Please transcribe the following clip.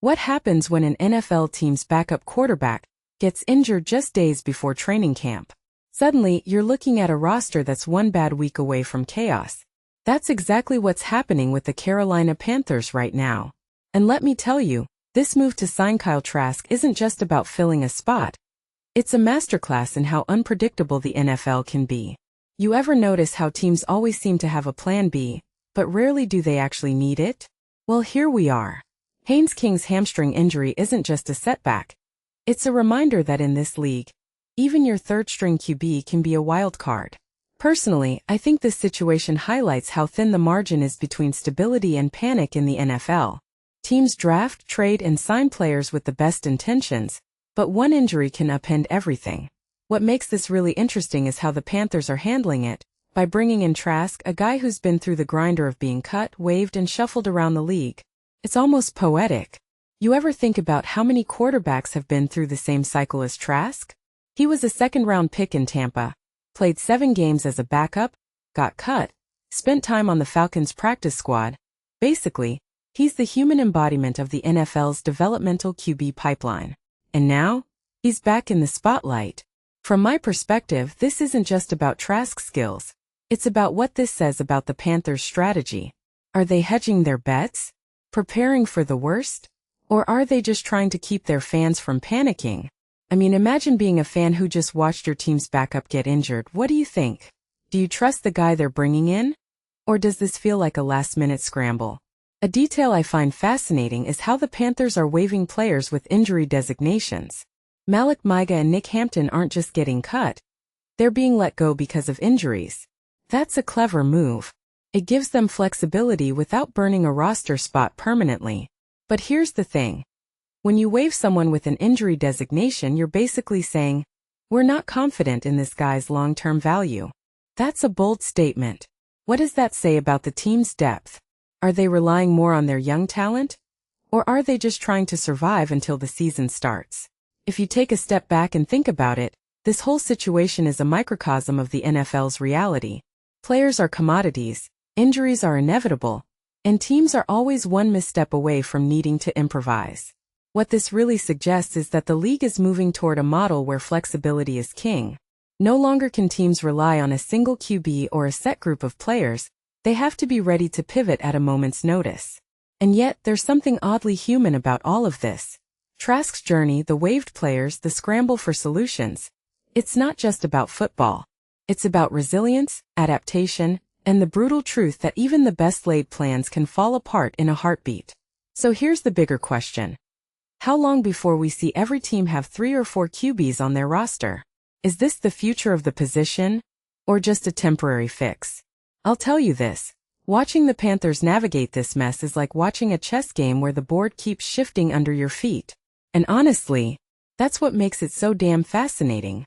What happens when an NFL team's backup quarterback gets injured just days before training camp? Suddenly, you're looking at a roster that's one bad week away from chaos. That's exactly what's happening with the Carolina Panthers right now. And let me tell you, this move to sign Kyle Trask isn't just about filling a spot. It's a masterclass in how unpredictable the NFL can be. You ever notice how teams always seem to have a plan B, but rarely do they actually need it? Well, here we are. Haynes King's hamstring injury isn't just a setback. It's a reminder that in this league, even your third-string QB can be a wild card. Personally, I think this situation highlights how thin the margin is between stability and panic in the NFL. Teams draft, trade, and sign players with the best intentions, but one injury can upend everything. What makes this really interesting is how the Panthers are handling it, by bringing in Trask, a guy who's been through the grinder of being cut, waived, and shuffled around the league. It's almost poetic. You ever think about how many quarterbacks have been through the same cycle as Trask? He was a second-round pick in Tampa, played 7 games as a backup, got cut, spent time on the Falcons' practice squad. Basically, he's the human embodiment of the NFL's developmental QB pipeline. And now, he's back in the spotlight. From my perspective, this isn't just about Trask's skills. It's about what this says about the Panthers' strategy. Are they hedging their bets? Preparing for the worst? Or are they just trying to keep their fans from panicking? I mean, imagine being a fan who just watched your team's backup get injured. What do you think? Do you trust the guy they're bringing in? Or does this feel like a last-minute scramble? A detail I find fascinating is how the Panthers are waiving players with injury designations. Malick, Meiga, and Hampton aren't just getting cut. They're being let go because of injuries. That's a clever move. It gives them flexibility without burning a roster spot permanently. But here's the thing. When you waive someone with an injury designation, you're basically saying, we're not confident in this guy's long-term value. That's a bold statement. What does that say about the team's depth? Are they relying more on their young talent? Or are they just trying to survive until the season starts? If you take a step back and think about it, this whole situation is a microcosm of the NFL's reality. Players are commodities, injuries are inevitable, and teams are always one misstep away from needing to improvise. What this really suggests is that the league is moving toward a model where flexibility is king. No longer can teams rely on a single QB or a set group of players. They have to be ready to pivot at a moment's notice. And yet, there's something oddly human about all of this. Trask's journey, the waived players, the scramble for solutions. It's not just about football. It's about resilience, adaptation, and the brutal truth that even the best-laid plans can fall apart in a heartbeat. So here's the bigger question. How long before we see every team have 3 or 4 QBs on their roster? Is this the future of the position? Or just a temporary fix? I'll tell you this. Watching the Panthers navigate this mess is like watching a chess game where the board keeps shifting under your feet. And honestly, that's what makes it so damn fascinating.